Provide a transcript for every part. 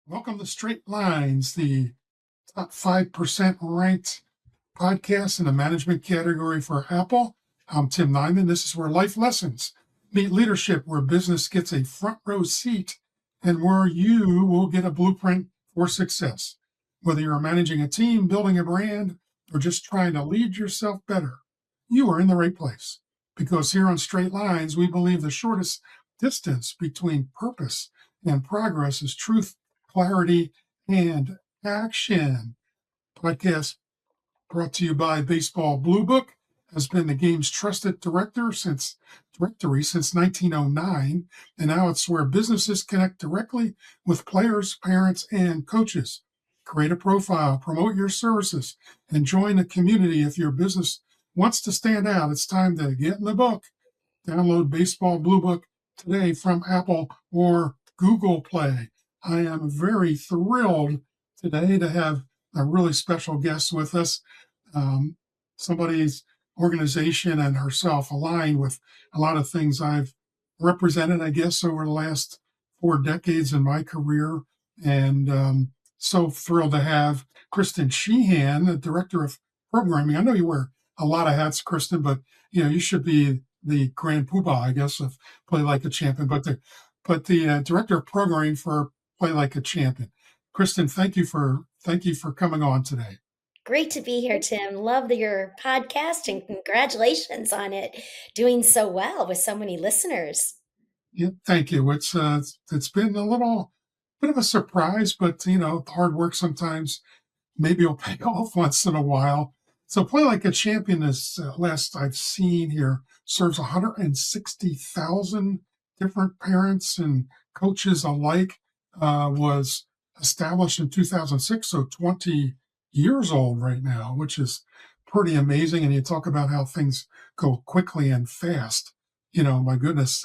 Welcome to Straight Lines, the top 5% ranked podcast in the management category for Apple. I'm Tim Neiman. This is where life lessons meet leadership, where business gets a front row seat, and where you will get a blueprint for success. Whether you're managing a team, building a brand, or just trying to lead yourself better, you are in the right place. Because here on Straight Lines, we believe the shortest distance between purpose and progress is truth, clarity, and action. Podcast brought to you by Baseball Blue Book, has been the game's trusted directory since 1909, and now it's where businesses connect directly with players, parents, and coaches. Create a profile, promote your services, and join a community. If your business wants to stand out, it's time to get in the book. Download Baseball Blue Book today from Apple or Google Play. I am very thrilled today to have a really special guest with us. Somebody's organization and herself aligned with a lot of things I've represented, I guess, over the last 4 decades in my career. And so thrilled to have Kristin Sheehan, the director of programming. I know you wear a lot of hats, Kristin, but you should be the grand poobah, I guess, of Play Like a Champion. But the director of programming for Play Like a Champion. Kristin, thank you for coming on today. Great to be here, Tim. Love your podcast and congratulations on it doing so well with so many listeners. Yeah, thank you. It's been a little bit of a surprise, but hard work sometimes maybe will pay off once in a while. So Play Like a Champion is last I've seen here serves 160,000 different parents and coaches alike. Was established in 2006, so 20 years old right now, which is pretty amazing. And you talk about how things go quickly and fast. My goodness,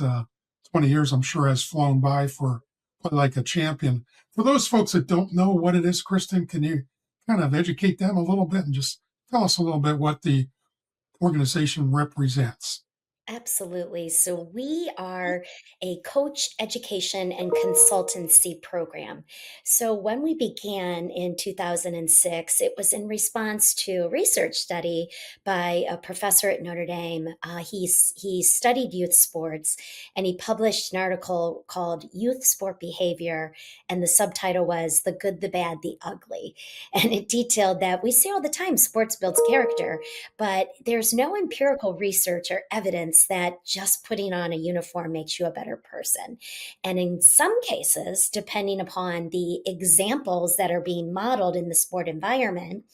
20 years I'm sure has flown by for Play Like a Champion. For those folks that don't know what it is, Kristin, can you kind of educate them a little bit and just tell us a little bit what the organization represents? Absolutely. So, we are a coach education and consultancy program. So, when we began in 2006, it was in response to a research study by a professor at Notre Dame. He studied youth sports and he published an article called Youth Sport Behavior. And the subtitle was The Good, the Bad, the Ugly. And it detailed that we say all the time sports builds character, but there's no empirical research or evidence that just putting on a uniform makes you a better person. And in some cases, depending upon the examples that are being modeled in the sport environment,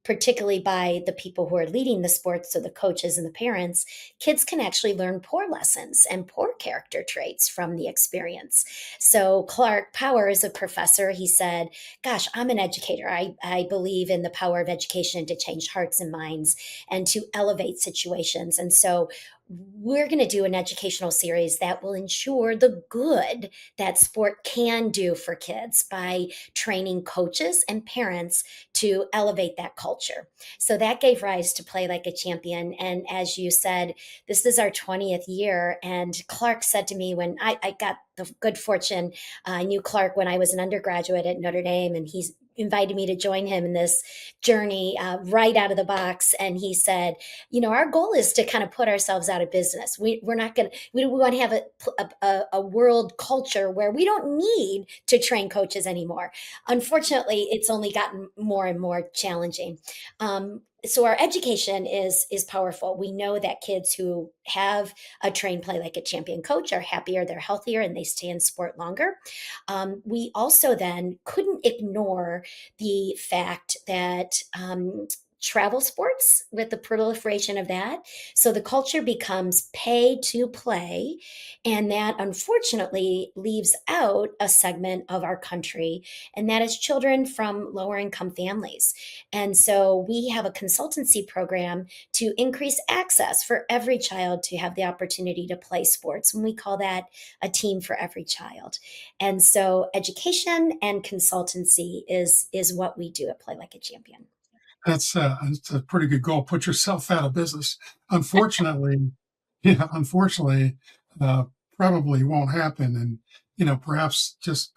particularly by the people who are leading the sports, so the coaches and the parents, kids can actually learn poor lessons and poor character traits from the experience. So Clark Powers, a professor, he said, gosh, I'm an educator. I believe in the power of education to change hearts and minds and to elevate situations. And so we're going to do an educational series that will ensure the good that sport can do for kids by training coaches and parents to elevate that culture. So that gave rise to Play Like a Champion. And as you said, this is our 20th year. And Clark said to me when I got the good fortune, I knew Clark when I was an undergraduate at Notre Dame, and he's invited me to join him in this journey right out of the box. And he said, our goal is to kind of put ourselves out of business. We're not going to, we want to have a world culture where we don't need to train coaches anymore. Unfortunately, it's only gotten more and more challenging. So our education is powerful. We know that kids who have a trained Play Like a Champion coach are happier, they're healthier, and they stay in sport longer. We also then couldn't ignore the fact that travel sports, with the proliferation of that. So the culture becomes pay to play. And that unfortunately leaves out a segment of our country, and that is children from lower income families. And so we have a consultancy program to increase access for every child to have the opportunity to play sports. And we call that a team for every child. And so education and consultancy is what we do at Play Like a Champion. That's a pretty good goal. Put yourself out of business. Unfortunately, unfortunately, uh, probably won't happen. And perhaps just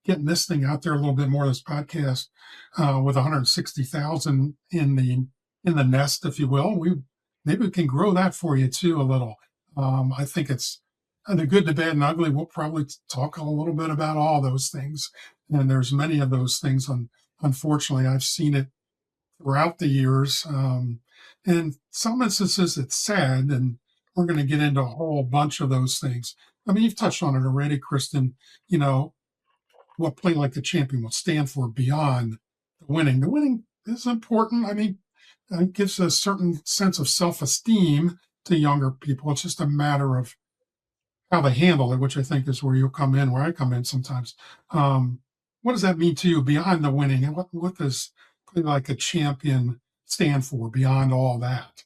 getting this thing out there a little bit more, this podcast, with 160,000 in the nest, if you will. Maybe we can grow that for you too a little. I think it's the good, the bad, and ugly. We'll probably talk a little bit about all those things, and there's many of those things. Unfortunately, I've seen it throughout the years. In some instances, it's sad, and we're going to get into a whole bunch of those things. I mean, you've touched on it already, Kristen. You know, what Play Like a Champion will stand for beyond the winning. The winning is important. I mean, it gives a certain sense of self-esteem to younger people. It's just a matter of how they handle it, which I think is where you'll come in, where I come in sometimes. What does that mean to you beyond the winning? And what does Play Like a Champion stand for beyond all that?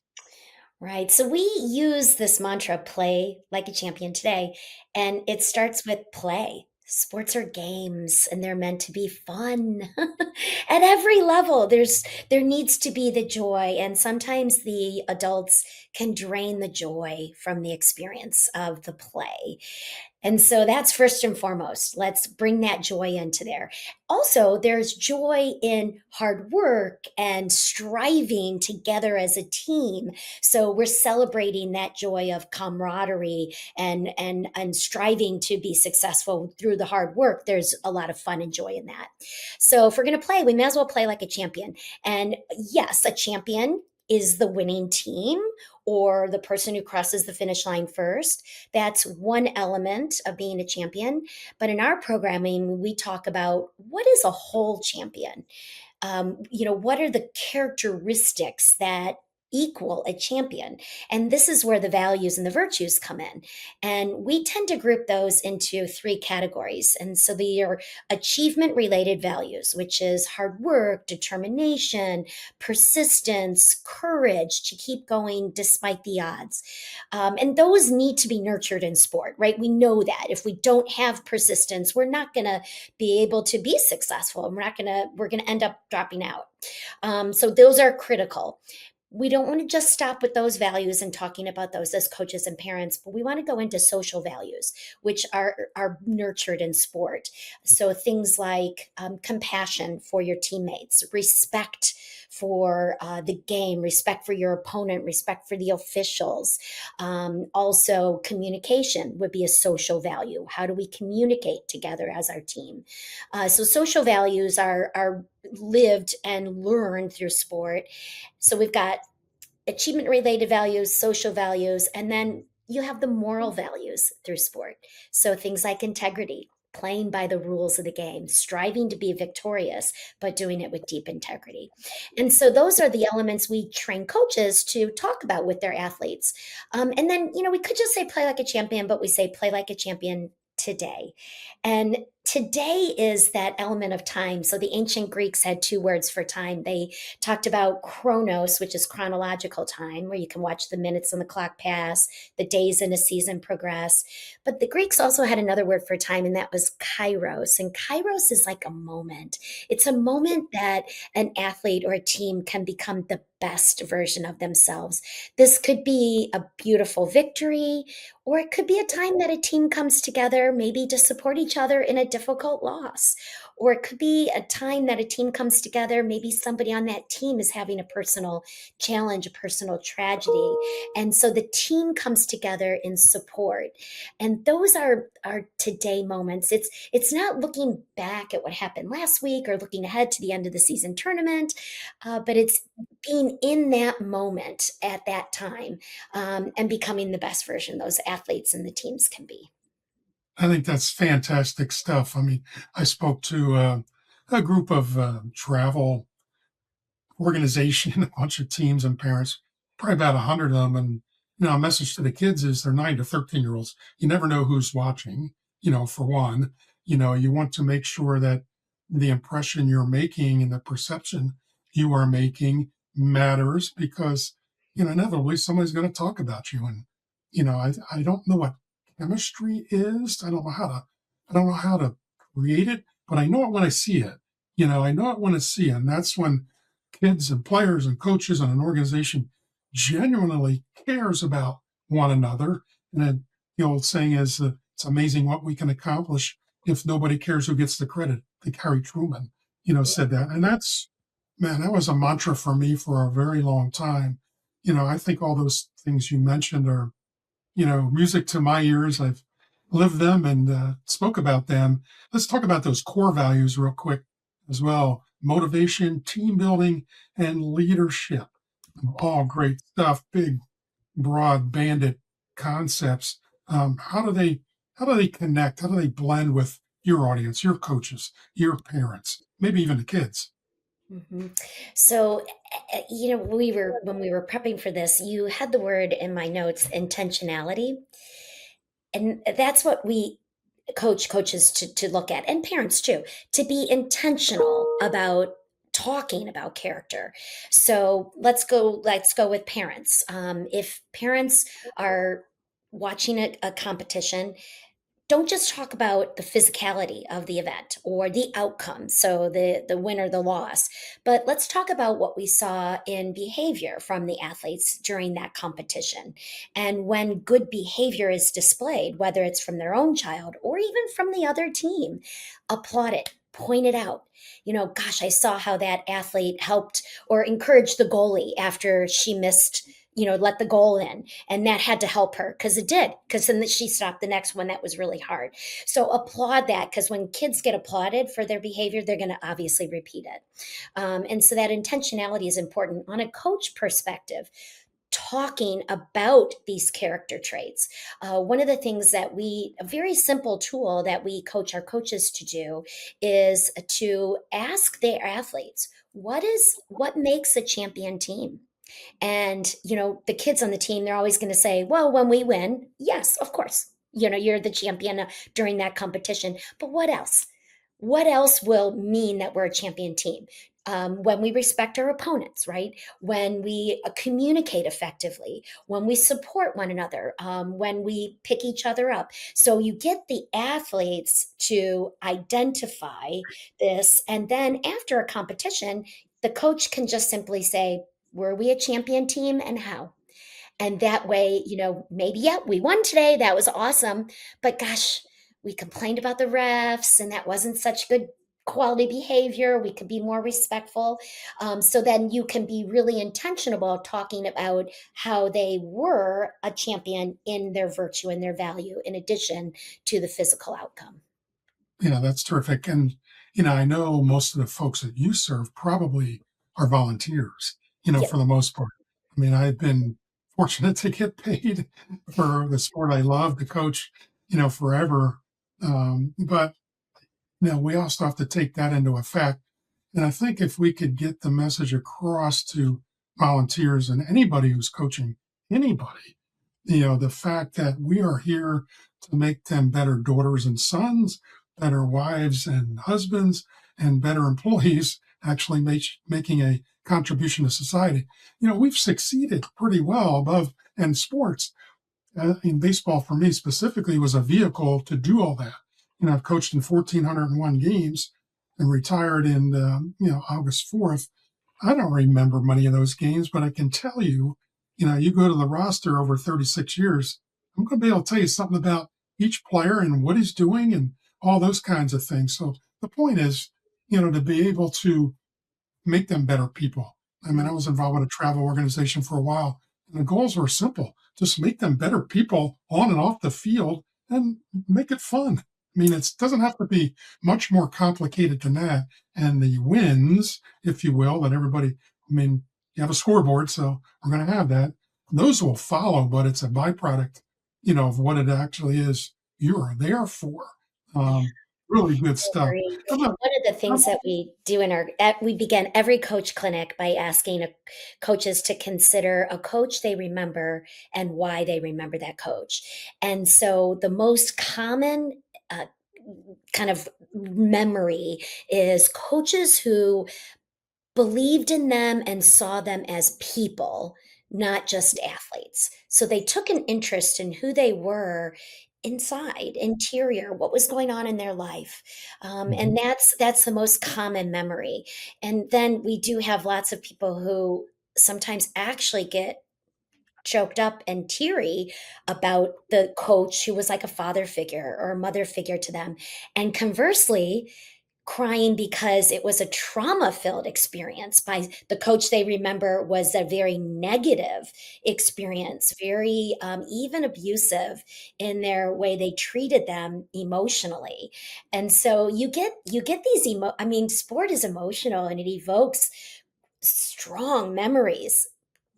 Right. So we use this mantra, play like a champion today, and it starts with play. Sports are games and they're meant to be fun at every level. There needs to be the joy, and sometimes the adults can drain the joy from the experience of the play. And so that's first and foremost. Let's bring that joy into there. Also, there's joy in hard work and striving together as a team. So we're celebrating that joy of camaraderie and striving to be successful through the hard work. There's a lot of fun and joy in that. So if we're going to play, we may as well play like a champion. And yes, a champion is the winning team or the person who crosses the finish line first. That's one element of being a champion. But in our programming, we talk about what is a whole champion? What are the characteristics that equal a champion? And this is where the values and the virtues come in. And we tend to group those into three categories. And so they are achievement related values, which is hard work, determination, persistence, courage to keep going despite the odds. And those need to be nurtured in sport, right? We know that if we don't have persistence, we're not going to be able to be successful. We're going to end up dropping out. So those are critical. We don't want to just stop with those values and talking about those as coaches and parents, but we want to go into social values, which are nurtured in sport. So things like compassion for your teammates, respect for the game, respect for your opponent, respect for the officials. Also, communication would be a social value. How do we communicate together as our team? So social values are lived and learned through sport. So we've got achievement related values, social values, and then you have the moral values through sport. So things like integrity, playing by the rules of the game, striving to be victorious, but doing it with deep integrity. And so those are the elements we train coaches to talk about with their athletes. And then, we could just say play like a champion, but we say play like a champion today. And today is that element of time. So the ancient Greeks had two words for time. They talked about chronos, which is chronological time, where you can watch the minutes on the clock pass, the days in a season progress. But the Greeks also had another word for time, and that was kairos. And kairos is like a moment. It's a moment that an athlete or a team can become the best version of themselves. This could be a beautiful victory, or it could be a time that a team comes together, maybe to support each other in a difficult loss. Or it could be a time that a team comes together, maybe somebody on that team is having a personal challenge, a personal tragedy. And so the team comes together in support. And those are today moments. It's not looking back at what happened last week or looking ahead to the end of the season tournament, but it's being in that moment at that time, and becoming the best version those athletes and the teams can be. I think that's fantastic stuff. I mean, I spoke to a group of travel organization, a bunch of teams and parents, probably about 100 of them. And, a message to the kids is they're 9 to 13-year-olds. You never know who's watching, for one. You want to make sure that the impression you're making and the perception you are making matters because, inevitably somebody's going to talk about you. And, I don't know what chemistry is. I don't know how to create it, but I know it when I see it. I know it when I see it. And that's when kids and players and coaches and an organization genuinely cares about one another. And then the old saying is, it's amazing what we can accomplish if nobody cares who gets the credit. I think Harry Truman, said that. And man, that was a mantra for me for a very long time. I think all those things you mentioned are, music to my ears. I've lived them and spoke about them. Let's talk about those core values real quick as well: motivation, team building, and leadership. All great stuff, big, broad, banded concepts. How do they connect? How do they blend with your audience, your coaches, your parents, maybe even the kids? Mhm. So, when we were prepping for this, you had the word in my notes, intentionality. And that's what we coach coaches to look at, and parents too, to be intentional about talking about character. So let's go with parents. If parents are watching a competition, don't just talk about the physicality of the event or the outcome, so the win or the loss, but let's talk about what we saw in behavior from the athletes during that competition. And when good behavior is displayed, whether it's from their own child or even from the other team, applaud it, point it out. Gosh, I saw how that athlete helped or encouraged the goalie after she missed, let the goal in, and that had to help her because it did, because then she stopped the next one that was really hard. So applaud that, because when kids get applauded for their behavior, they're going to obviously repeat it. And so that intentionality is important on a coach perspective, talking about these character traits. One of the things a very simple tool that we coach our coaches to do is to ask their athletes, what makes a champion team? And, the kids on the team, they're always going to say, well, when we win, yes, of course, you're the champion during that competition. But what else? What else will mean that we're a champion team? When we respect our opponents, right? When we communicate effectively, when we support one another, when we pick each other up. So you get the athletes to identify this. And then after a competition, the coach can just simply say, were we a champion team and how? And that way, maybe, yeah, we won today. That was awesome. But gosh, we complained about the refs and that wasn't such good quality behavior. We could be more respectful. So then you can be really intentional about talking about how they were a champion in their virtue and their value, in addition to the physical outcome. That's terrific. And, I know most of the folks that you serve probably are volunteers, Yeah. for the most part. I mean, I've been fortunate to get paid for the sport I love to coach, forever. But, we also have to take that into effect. And I think if we could get the message across to volunteers and anybody who's coaching anybody, the fact that we are here to make them better daughters and sons, better wives and husbands, and better employees, actually making a contribution to society. We've succeeded pretty well above, and sports in baseball for me specifically was a vehicle to do all that. I've coached in 1,401 games and retired in, August 4th. I don't remember many of those games, but I can tell you, you go to the roster over 36 years, I'm going to be able to tell you something about each player and what he's doing and all those kinds of things. So the point is, to be able to make them better people. I mean, I was involved with a travel organization for a while, and the goals were simple: just make them better people on and off the field and make it fun. I mean, it doesn't have to be much more complicated than that. And the wins, if you will, that everybody, I mean, you have a scoreboard, so we're going to have that. Those will follow, but it's a byproduct, of what it actually is you're there for. Um, Really good stuff. Agree. How about, One of the how things about that we do we begin every coach clinic by asking coaches to consider a coach they remember and why they remember that coach. And so the most common kind of memory is coaches who believed in them and saw them as people, not just athletes. So they took an interest in who they were inside, interior, what was going on in their life. Mhm. And that's the most common memory. And then we do have lots of people who sometimes actually get choked up and teary about the coach who was like a father figure or a mother figure to them. And conversely, crying because it was a trauma-filled experience by the coach they remember was a very negative experience, very, even abusive in their way they treated them emotionally. And so you get these I mean, sport is emotional and it evokes strong memories,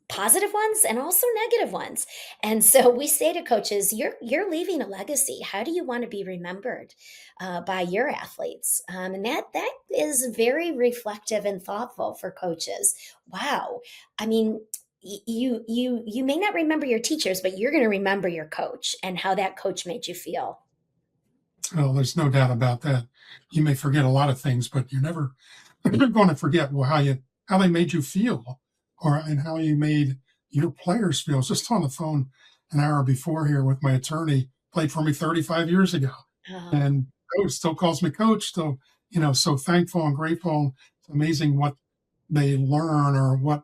positive ones and also negative ones. And so we say to coaches, you're leaving a legacy. How do you want to be remembered by your athletes? And that is very reflective and thoughtful for coaches. Wow. I mean, you may not remember your teachers, but you're going to remember your coach and how that coach made you feel. Well, there's no doubt about that. You may forget a lot of things, but you're never going to forget how they made you feel, or and how you made your players feel. I was just on the phone an hour before here with my attorney, played for me 35 years ago, Oh, and coach still calls me coach. Still, so thankful and grateful. It's amazing what they learn, or what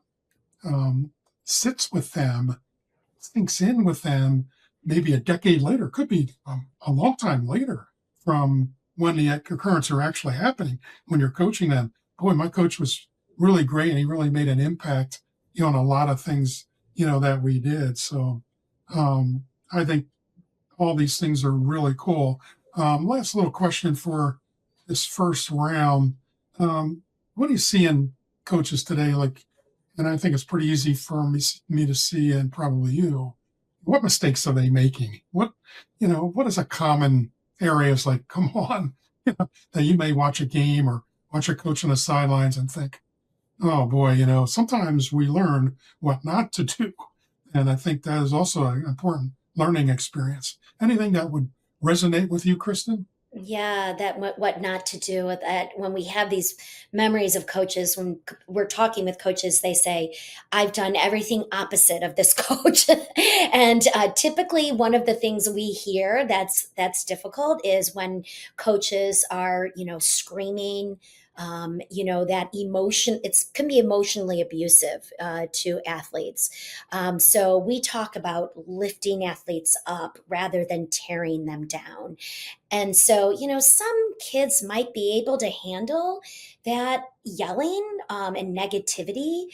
um, sits with them, sinks in with them, maybe a decade later, could be a long time later from when the occurrence are actually happening. When you're coaching them, boy, my coach was really great, and he really made an impact, on a lot of things, that we did. So I think all these things are really cool. Last little question for this first round. What do you see in coaches today? Like, and I think it's pretty easy for me to see, and probably you. What mistakes are they making? What is a common areas, like, come on, that you may watch a game or watch a coach on the sidelines and think, oh boy, sometimes we learn what not to do. And I think that is also an important learning experience. Anything that would resonate with you, Kristen? yeah, that what not to do with that when we have these memories of coaches, when we're talking with coaches, they say, I've done everything opposite of this coach. And typically one of the things we hear that's difficult is when coaches are, screaming, that emotion, it's can be emotionally abusive to athletes. So we talk about lifting athletes up rather than tearing them down. And so, some kids might be able to handle that yelling and negativity,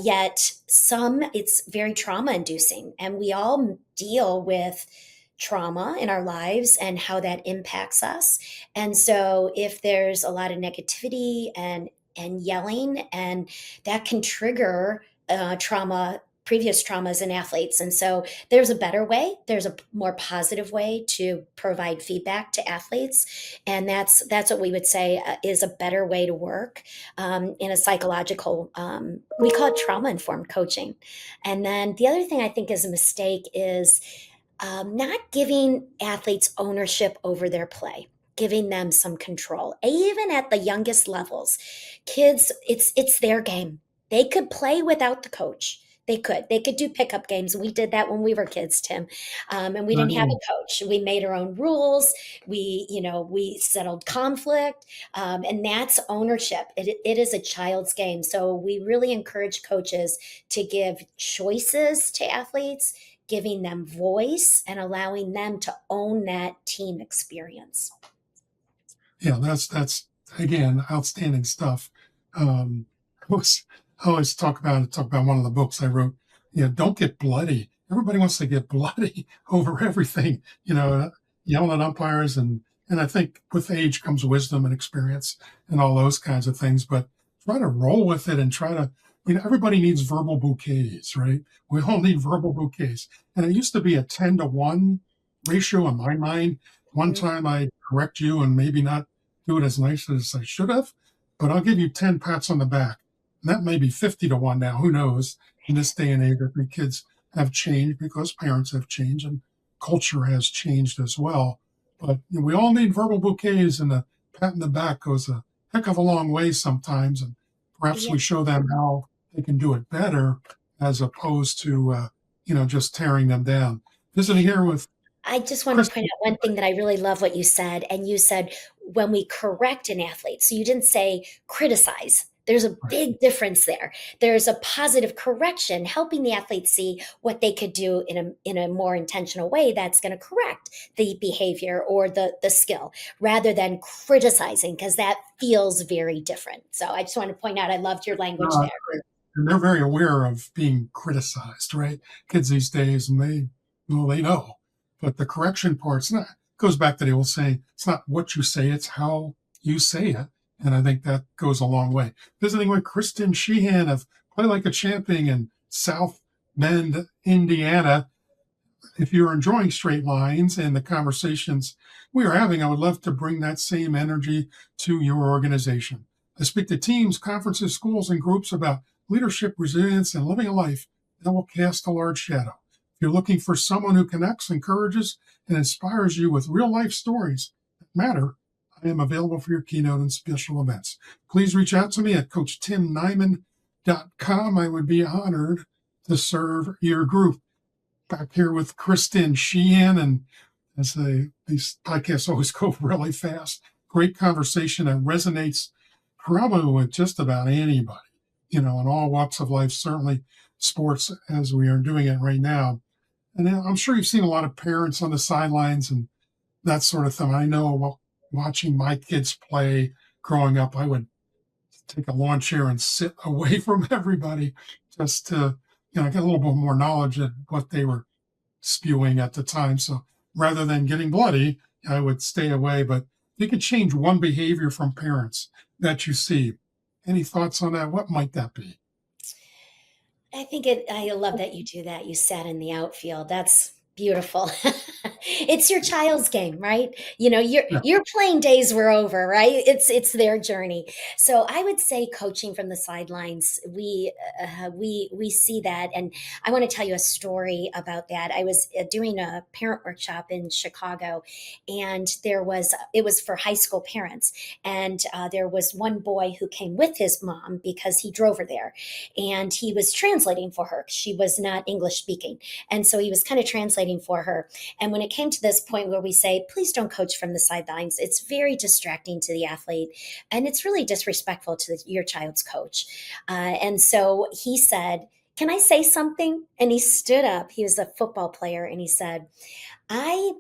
yet some, it's very trauma inducing. And we all deal with trauma in our lives and how that impacts us. And so, if there's a lot of negativity and yelling, and that can trigger trauma, previous traumas in athletes. And so there's a better way, there's a more positive way to provide feedback to athletes, and that's what we would say is a better way to work in a psychological, we call it trauma informed coaching. And then the other thing I think is a mistake is not giving athletes ownership over their play, giving them some control, even at the youngest levels. Kids, it's their game. They could play without the coach. They could do pickup games. We did that when we were kids, Tim, and we didn't have Right. a coach. We made our own rules. We settled conflict, and that's ownership. It is a child's game. So we really encourage coaches to give choices to athletes, giving them voice and allowing them to own that team experience. Yeah, that's again outstanding stuff. I always, I always talk about one of the books I wrote. Don't get bloody. Everybody wants to get bloody over everything. Yelling at umpires, and I think with age comes wisdom and experience and all those kinds of things. But try to roll with it, and try to. Everybody needs verbal bouquets, right? We all need verbal bouquets, and it used to be a 10-to-1 ratio in my mind. One Mhm. time I correct you and maybe not do it as nice as I should have, but I'll give you 10 pats on the back. And that may be 50-to-1 now. Who knows? In this day and age, I think kids have changed because parents have changed, and culture has changed as well. But we all need verbal bouquets, and a pat in the back goes a heck of a long way sometimes. And perhaps Yeah, we show them how they can do it better, as opposed to, just tearing them down. Visiting here with I just want to Chris. point out one thing that I really love what you said. And you said when we correct an athlete, so you didn't say criticize. There's a Right. big difference there. There's a positive correction, helping the athlete see what they could do in a more intentional way that's going to correct the behavior or the skill, rather than criticizing, because that feels very different. So I just want to point out, I loved your language there. Right. And they're very aware of being criticized, right? Kids these days, and they know. But the correction part's not, goes back to the old saying, it's not what you say, it's how you say it. And I think that goes a long way. Visiting with Kristin Sheehan of Play Like a Champion in South Bend, Indiana. If you're enjoying straight lines and the conversations we are having, I would love to bring that same energy to your organization. I speak to teams, conferences, schools, and groups about leadership, resilience, and living a life that will cast a large shadow. If you're looking for someone who connects, encourages, and inspires you with real life stories that matter, I am available for your keynote and special events. Please reach out to me at CoachTimNeiman.com. I would be honored to serve your group. Back here with Kristin Sheehan, and these podcasts always go really fast. Great conversation that resonates probably with just about anybody, in all walks of life, certainly sports as we are doing it right now. And I'm sure you've seen a lot of parents on the sidelines and that sort of thing. I know watching my kids play growing up, I would take a lawn chair and sit away from everybody just to, get a little bit more knowledge of what they were spewing at the time. So rather than getting bloody, I would stay away. But you could change one behavior from parents that you see. Any thoughts on that? What might that be? I love that you do that. You sat in the outfield. That's beautiful. It's your child's game, right? Yeah. Your playing days were over, right? It's their journey. So I would say coaching from the sidelines, we see that, and I want to tell you a story about that. I was doing a parent workshop in Chicago, and it was for high school parents, and there was one boy who came with his mom because he drove her there, and he was translating for her. She was not English speaking, and so he was kind of translating for her. And when it came to this point where we say, please don't coach from the sidelines, it's very distracting to the athlete, and it's really disrespectful to your child's coach. And so he said, can I say something? And he stood up. He was a football player, and he said, I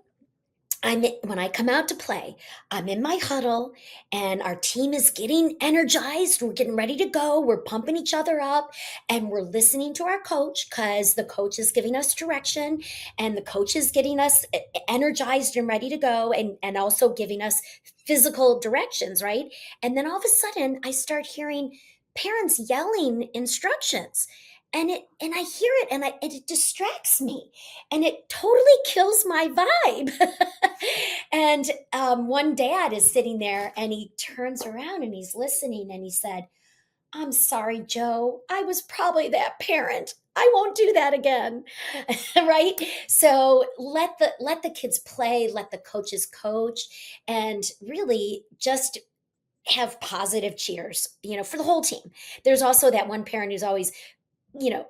when I come out to play, I'm in my huddle and our team is getting energized. We're getting ready to go. We're pumping each other up and we're listening to our coach because the coach is giving us direction and the coach is getting us energized and ready to go, and also giving us physical directions, right? And then all of a sudden I start hearing parents yelling instructions. And I hear it, and it distracts me, and it totally kills my vibe. And one dad is sitting there, and he turns around and he's listening, and he said, I'm sorry, Joe. I was probably that parent. I won't do that again. Right? So let the kids play, let the coaches coach, and really just have positive cheers, for the whole team. There's also that one parent who's always, you know,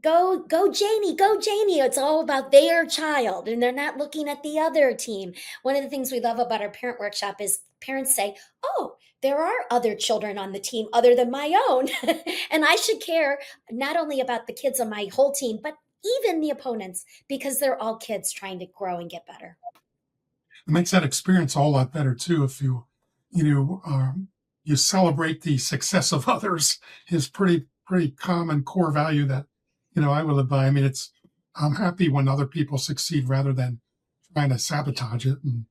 go Jamie, go Jamie. It's all about their child and they're not looking at the other team. One of the things we love about our parent workshop is parents say, oh, there are other children on the team other than my own. And I should care not only about the kids on my whole team, but even the opponents, because they're all kids trying to grow and get better. It makes that experience a whole lot better too if you know you celebrate the success of others is pretty common core value that I will live by. I mean, I'm happy when other people succeed rather than trying to sabotage it and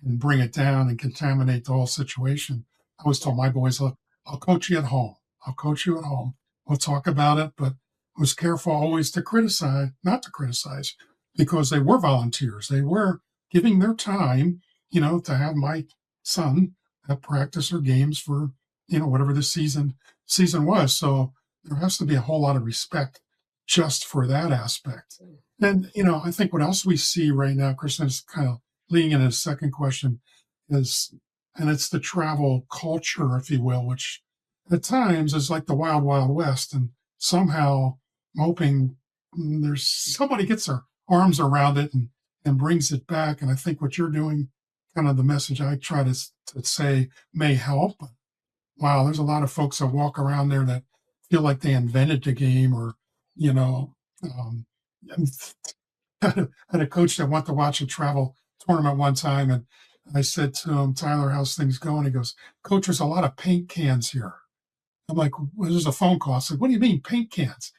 bring it down and contaminate the whole situation. I always told my boys, look, I'll coach you at home. I'll coach you at home. We'll talk about it, but I was careful always to criticize, not to criticize, because they were volunteers. They were giving their time, to have my son at practice or games for, whatever the season was. So there has to be a whole lot of respect just for that aspect. And, I think what else we see right now, Kristen, is kind of leading into the second question is, and it's the travel culture, if you will, which at times is like the wild, wild west. And somehow I'm hoping there's somebody gets their arms around it and brings it back. And I think what you're doing, kind of the message I try to say may help. wow, there's a lot of folks that walk around there that feel like they invented the game, or, you know, um, and had a coach that wanted to watch a travel tournament one time. And I said to him, Tyler, how's things going? He goes, Coach, there's a lot of paint cans here. I'm like, well, there's a phone call. I said, what do you mean paint cans?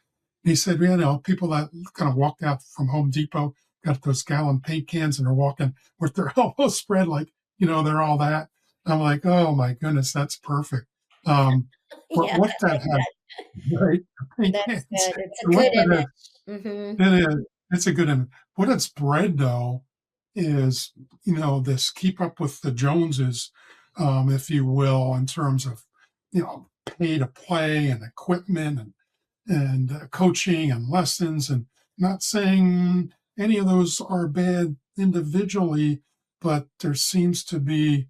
He said, well, people that kind of walked out from Home Depot got those gallon paint cans and are walking with their elbows spread like, they're all that. I'm like, oh my goodness, that's perfect. Um, but Yeah, what I that like has, that. right? Paint That's cans. good. It's a But what good that image. has, Mhm. it is, it's a good image. What it's bred though is, this keep up with the Joneses, if you will, in terms of, pay to play and equipment and coaching and lessons. And not saying any of those are bad individually, but there seems to be,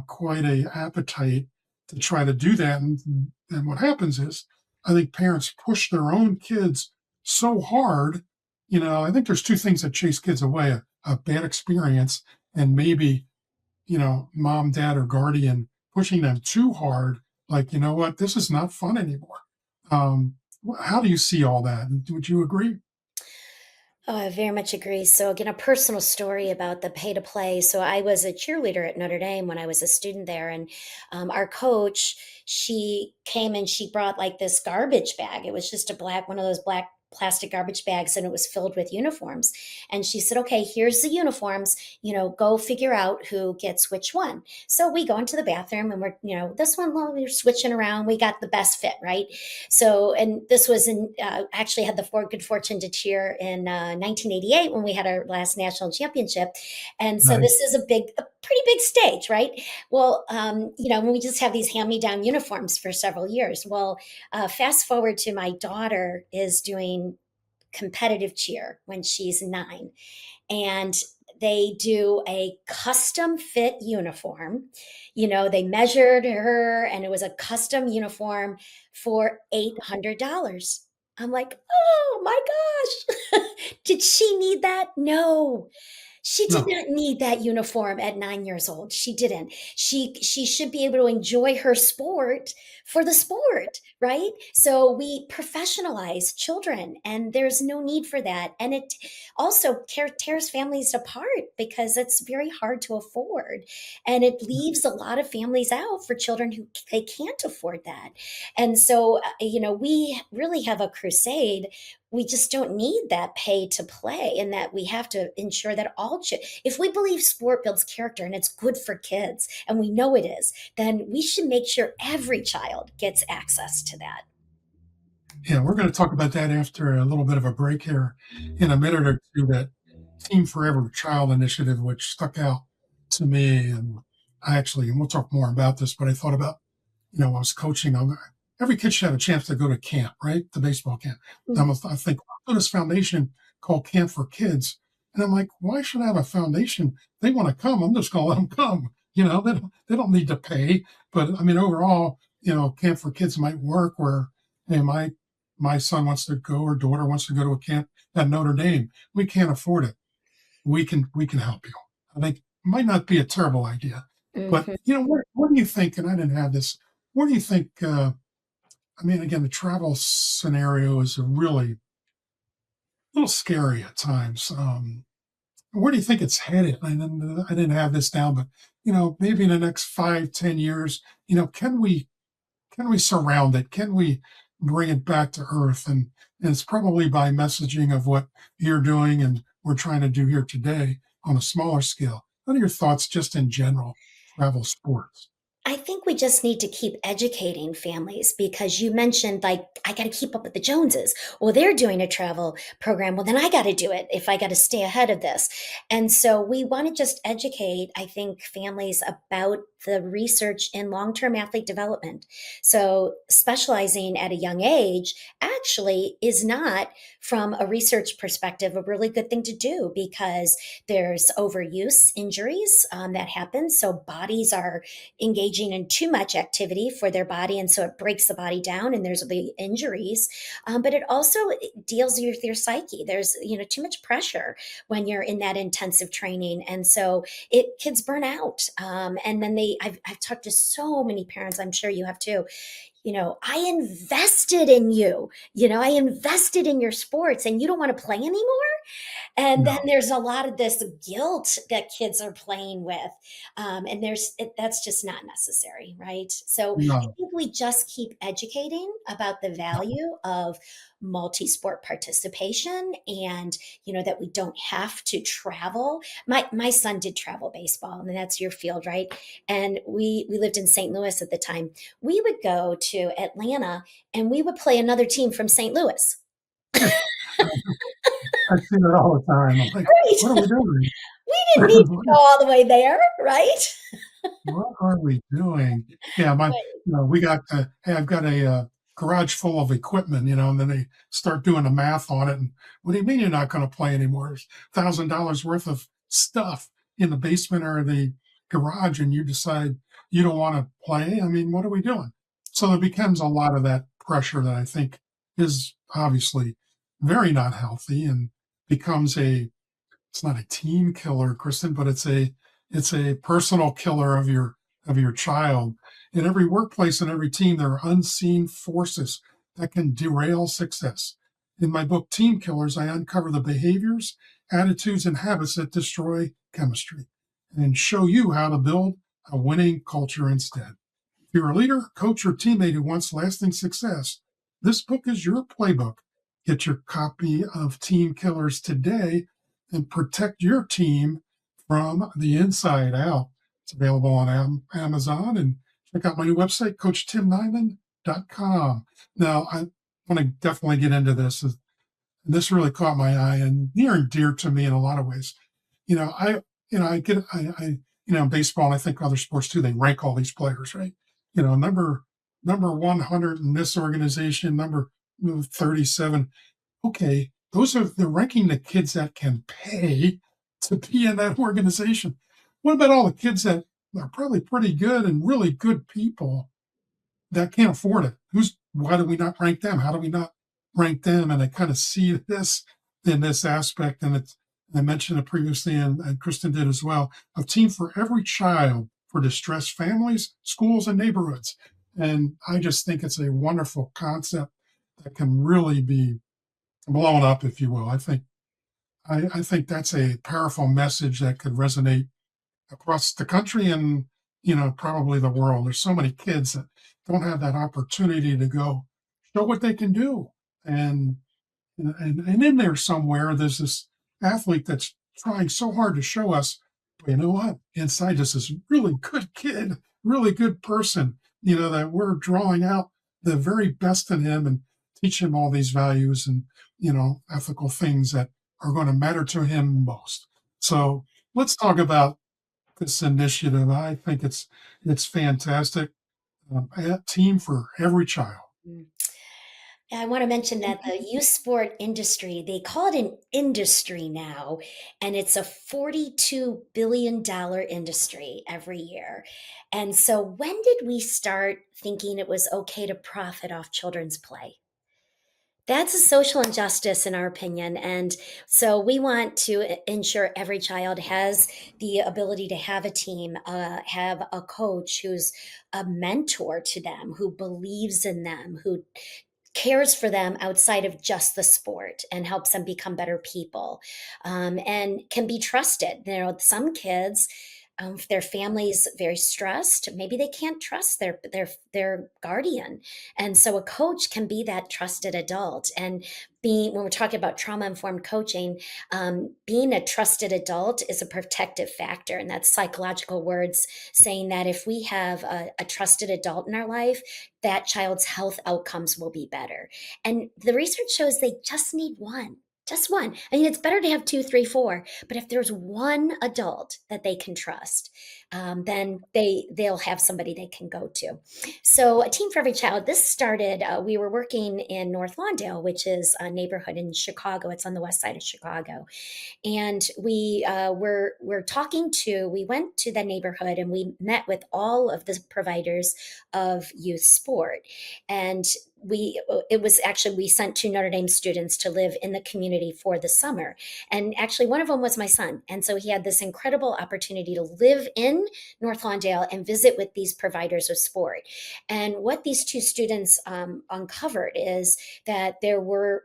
quite a appetite to try to do that. And what happens is, I think parents push their own kids so hard. I think there's two things that chase kids away: a bad experience, and maybe, mom, dad, or guardian pushing them too hard. Like, you know what, this is not fun anymore. Um, how do you see all that? Would you agree? Oh, I very much agree. So, again, a personal story about the pay to play. So, I was a cheerleader at Notre Dame when I was a student there, and our coach, she came and she brought like this garbage bag. It was just one of those black plastic garbage bags, and it was filled with uniforms. And she said, "Okay, here's the uniforms. Go figure out who gets which one." So we go into the bathroom, and this one, well, we're switching around. We got the best fit, right? So, and this was actually had the good fortune to cheer in 1988 when we had our last national championship. And so Right. this is a pretty big stage, right? Well, when we just have these hand me down uniforms for several years. Well, fast forward to my daughter is doing competitive cheer when she's 9, and they do a custom fit uniform. They measured her and it was a custom uniform for $800. I'm like, oh my gosh. Did she need that? No. She did No. not need that uniform at 9 years old. She didn't. She should be able to enjoy her sport for the sport, right? So we professionalize children, and there's no need for that. And it also tears families apart because it's very hard to afford, and it leaves a lot of families out for children who they can't afford that. And so, we really have a crusade. We just don't need that pay to play, and that we have to ensure that if we believe sport builds character and it's good for kids, and we know it is, then we should make sure every child gets access to that. Yeah, we're going to talk about that after a little bit of a break here in a minute or two. That Team Forever Child Initiative, which stuck out to me. And and we'll talk more about this, but I thought about, I was coaching. Every kid should have a chance to go to camp, right? The baseball camp. I think, oh, this foundation called Camp for Kids. And I'm like, why should I have a foundation? They want to come. I'm just going to let them come. They don't need to pay. But I mean, overall, Camp for Kids might work where, hey, my son wants to go or daughter wants to go to a camp at Notre Dame. We can't afford it. We can help you. I think it might not be a terrible idea. But Mhm. what do you think? And I didn't have this. What do you think? I mean, again, the travel scenario is a really little scary at times. Where do you think it's headed? I didn't have this down, but maybe in the next 5, 10 years, can we surround it? Can we bring it back to earth? And it's probably by messaging of what you're doing and we're trying to do here today on a smaller scale. What are your thoughts just in general, travel sports? I think we just need to keep educating families, because you mentioned, like, I got to keep up with the Joneses. Well, they're doing a travel program. Well, then I got to do it if I got to stay ahead of this. And so we want to just educate, I think, families about the research in long term athlete development. So specializing at a young age actually is not, from a research perspective, a really good thing to do, because there's overuse injuries that happen. So bodies are engaging in too much activity for their body, and so it breaks the body down, and there's the injuries. But it also deals with your psyche. There's too much pressure when you're in that intensive training, and so it kids burn out, and then I've talked to so many parents, I'm sure you have too. I invested in you. I invested in your sports and you don't want to play anymore. And then No, there's a lot of this guilt that kids are playing with. And that's just not necessary, right? So I no. think we just keep educating about the value of multi-sport participation, and that we don't have to travel. My son did travel baseball, and that's your field, right? And we lived in St. Louis at the time. We would go to Atlanta and we would play another team from St. Louis. I see that all the time. I'm like, Right. what are we doing? We didn't need to go all the way there, right? What are we doing? Yeah, we got, hey, I've got a garage full of equipment, and then they start doing the math on it. And what do you mean you're not going to play anymore? There's $1,000 worth of stuff in the basement or the garage, and you decide you don't want to play. I mean, what are we doing? So there becomes a lot of that pressure that I think is obviously very not healthy and becomes it's not a team killer, Kristen, but it's a personal killer of your child. In every workplace and every team, there are unseen forces that can derail success. In my book, Team Killers, I uncover the behaviors, attitudes, and habits that destroy chemistry and show you how to build a winning culture instead. If you're a leader, coach, or teammate who wants lasting success, this book is your playbook. Get your copy of Team Killers today and protect your team from the inside out. It's available on Amazon, and check out my new website, CoachTimNeiman.com. Now, I want to definitely get into this. This really caught my eye and near and dear to me in a lot of ways. You know, I, I get, in baseball, and I think other sports too, they rank all these players, right? Number 100 in this organization, number 37. Okay, they're ranking the kids that can pay to be in that organization. What about all the kids that are probably pretty good and really good people that can't afford it? Why do we not rank them? How do we not rank them? And I kind of see this in this aspect, and I mentioned it previously, and Kristen did as well. A team for every child for distressed families, schools, and neighborhoods. And I just think it's a wonderful concept that can really be blown up, if you will. I think that's a powerful message that could resonate across the country and probably the world. There's so many kids that don't have that opportunity to go show what they can do, and and in there somewhere there's this athlete that's trying so hard to show us, but you know what? Inside us is really good kid, really good person. That we're drawing out the very best in him and teach him all these values and ethical things that are going to matter to him most. So let's talk about this initiative. I think it's fantastic. A team for every child. Mm. Yeah, I want to mention that the youth sport industry, they call it an industry now, and it's a $42 billion industry every year. And so when did we start thinking it was okay to profit off children's play? That's a social injustice, in our opinion. And so we want to ensure every child has the ability to have a team, have a coach who's a mentor to them, who believes in them, who cares for them outside of just the sport and helps them become better people, and can be trusted. Some kids, if their family's very stressed, maybe they can't trust their guardian, and so a coach can be that trusted adult. And being when we're talking about trauma informed coaching, being a trusted adult is a protective factor, and that's psychological words saying that if we have a trusted adult in our life, that child's health outcomes will be better. And the research shows they just need one. Just one. I mean, it's better to have two, three, four, but if there's one adult that they can trust, then they'll have somebody they can go to. So, a team for every child. This started. We were working in North Lawndale, which is a neighborhood in Chicago. It's on the west side of Chicago, and we went to the neighborhood and we met with all of the providers of youth sport, and it was actually, we sent two Notre Dame students to live in the community for the summer. And actually, one of them was my son. And so he had this incredible opportunity to live in North Lawndale and visit with these providers of sport. And what these two students uncovered is that there were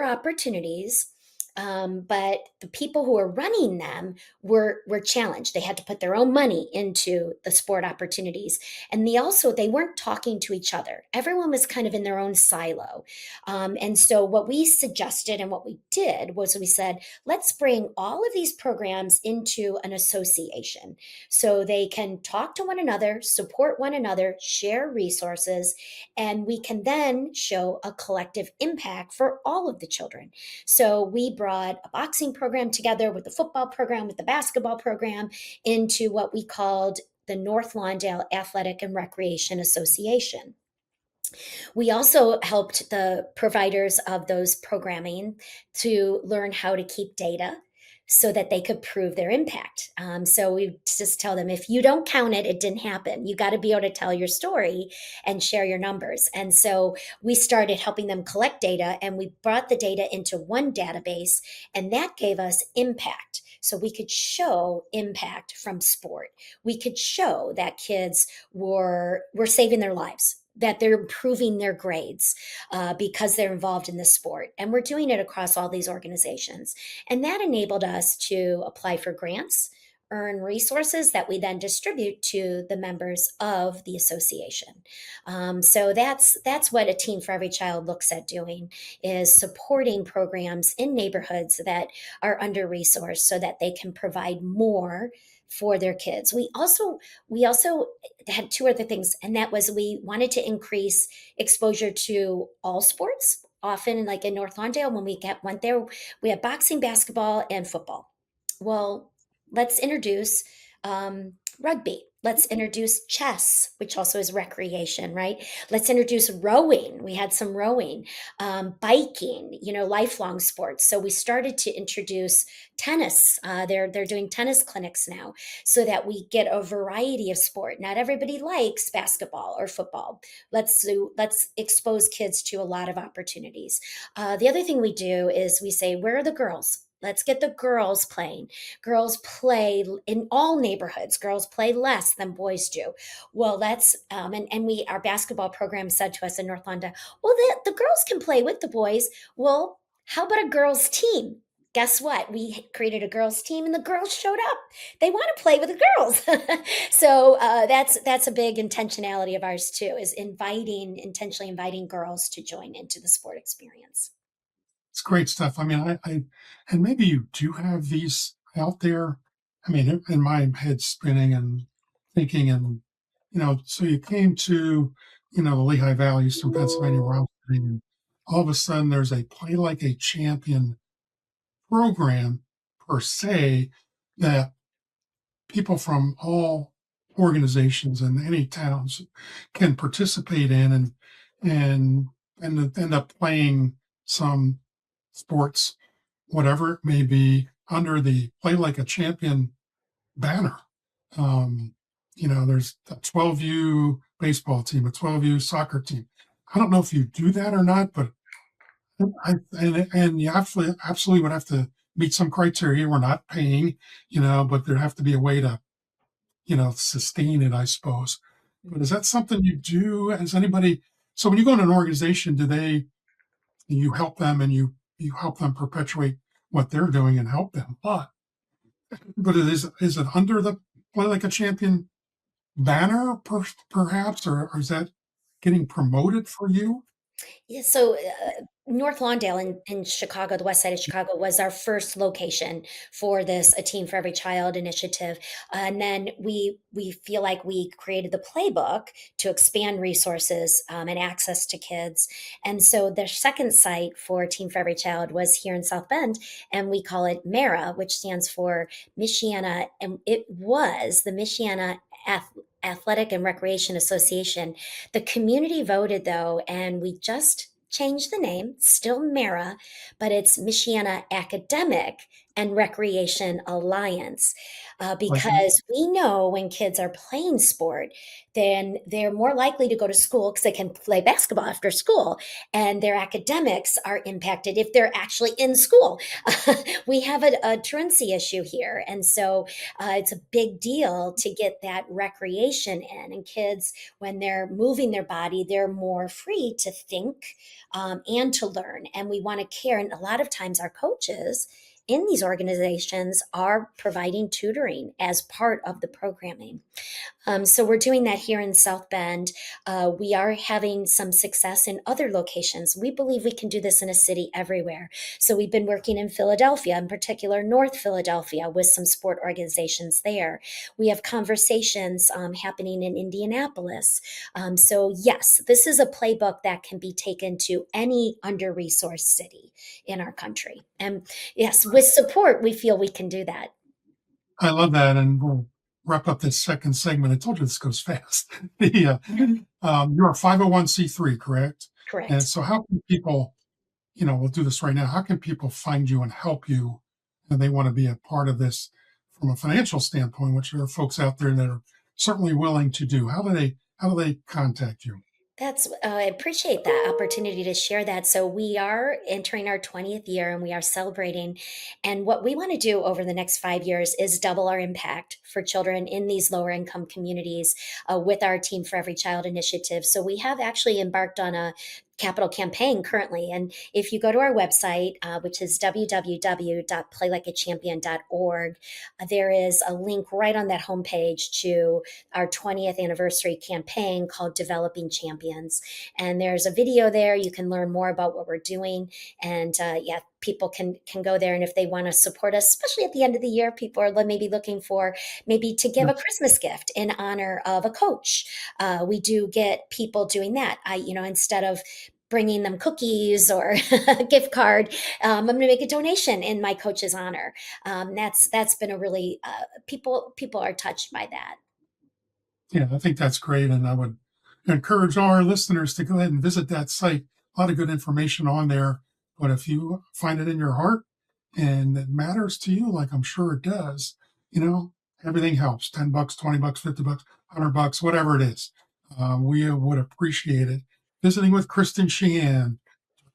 opportunities, but the people who were running them were challenged. They had to put their own money into the sport opportunities, and they weren't talking to each other. Everyone was kind of in their own silo, and so what we suggested and what we did was we said, let's bring all of these programs into an association so they can talk to one another, support one another, share resources, and we can then show a collective impact for all of the children. So we brought a boxing program together with the football program, with the basketball program, into what we called the North Lawndale Athletic and Recreation Association. We also helped the providers of those programming to learn how to keep data so that they could prove their impact. So we just tell them, if you don't count it, it didn't happen. You got to be able to tell your story and share your numbers. And so we started helping them collect data, and we brought the data into one database, and that gave us impact. So we could show impact from sport. We could show that kids were saving their lives, that they're improving their grades because they're involved in the sport. And we're doing it across all these organizations. And that enabled us to apply for grants, earn resources that we then distribute to the members of the association. So that's what a Team for Every Child looks at doing, is supporting programs in neighborhoods that are under resourced so that they can provide more for their kids. We also had two other things, and that was, we wanted to increase exposure to all sports. Often, like in North Lawndale, when went there, we had boxing, basketball, and football. Well, let's introduce rugby. Let's introduce chess, which also is recreation, right? Let's introduce rowing. We had some rowing, biking, lifelong sports. So we started to introduce tennis. They're doing tennis clinics now, so that we get a variety of sport. Not everybody likes basketball or football. Let's expose kids to a lot of opportunities. The other thing we do is we say, where are the girls? Let's get the girls playing. Girls play in all neighborhoods. Girls play less than boys do. Well, that's and we our basketball program said to us in North London, well, the girls can play with the boys. Well, how about a girls team? Guess what? We created a girls team, and the girls showed up. They want to play with the girls. So that's a big intentionality of ours too, is intentionally inviting girls to join into the sport experience. It's great stuff. I mean, and maybe you do have these out there. I mean, in my head spinning and thinking, and so you came to, the Lehigh Valley, Eastern Pennsylvania, where I'm sitting, and all of a sudden there's a Play Like a Champion program per se that people from all organizations in any towns can participate in, and end up playing some sports, whatever it may be, under the Play Like a Champion banner. Um, there's a 12U baseball team, a 12U soccer team. I don't know if you do that or not, but and you absolutely would have to meet some criteria. We're not paying, but there have to be a way to, sustain it, I suppose. But is that something you do? Has anybody? So when you go to an organization, you help them, and you help them perpetuate what they're doing and help them. But is it under the Play Like a Champion banner, perhaps, or is that getting promoted for you? Yeah, so North Lawndale in Chicago, the west side of Chicago, was our first location for this A Team for Every Child initiative. And then we feel like we created the playbook to expand resources and access to kids. And so the second site for Team for Every Child was here in South Bend, and we call it MARA, which stands for Michiana, and it was the Michiana Athletic and Recreation Association. The community voted, though, and we just changed the name, still Mara, but it's Michiana Academic and Recreation Alliance, Okay. because we know when kids are playing sport, then they're more likely to go to school because they can play basketball after school, and their academics are impacted if they're actually in school. We have a truancy issue here. And so it's a big deal to get that recreation in. And kids, when they're moving their body, they're more free to think and to learn. And we want to care. And a lot of times, our coaches in these organizations are providing tutoring as part of the programming. So we're doing that here in South Bend. We are having some success in other locations. We believe we can do this in a city everywhere. So we've been working in Philadelphia, in particular North Philadelphia, with some sport organizations there. We have conversations happening in Indianapolis. So yes, this is a playbook that can be taken to any under-resourced city in our country. And yes, with support, we feel we can do that. I love that, and we'll wrap up this second segment. I told you this goes fast. The, you're a 501(c)(3), correct? And Correct. so how can people, we'll do this right now. How can people find you and help you, and they want to be a part of this from a financial standpoint, which there are folks out there that are certainly willing to do? How do they contact you? I appreciate that opportunity to share that. So we are entering our 20th year and we are celebrating. And what we want to do over the next 5 years is double our impact for children in these lower income communities with our Team for Every Child initiative. So we have actually embarked on a capital campaign currently. And if you go to our website, which is www.playlikeachampion.org, there is a link right on that homepage to our 20th anniversary campaign called Developing Champions. And there's a video there. You can learn more about what we're doing. And yeah, people can go there. And if they want to support us, especially at the end of the year, people are maybe looking for maybe to give a Yes. Christmas gift in honor of a coach. We do get people doing that. Instead of bringing them cookies or a gift card, I'm going to make a donation in my coach's honor. That's been a really people are touched by that. Yeah, I think that's great. And I would encourage all our listeners to go ahead and visit that site. A lot of good information on there. But if you find it in your heart and it matters to you, like I'm sure it does, you know, everything helps. $10, $20, $50, $100, whatever it is. We would appreciate it. Visiting with Kristin Sheehan,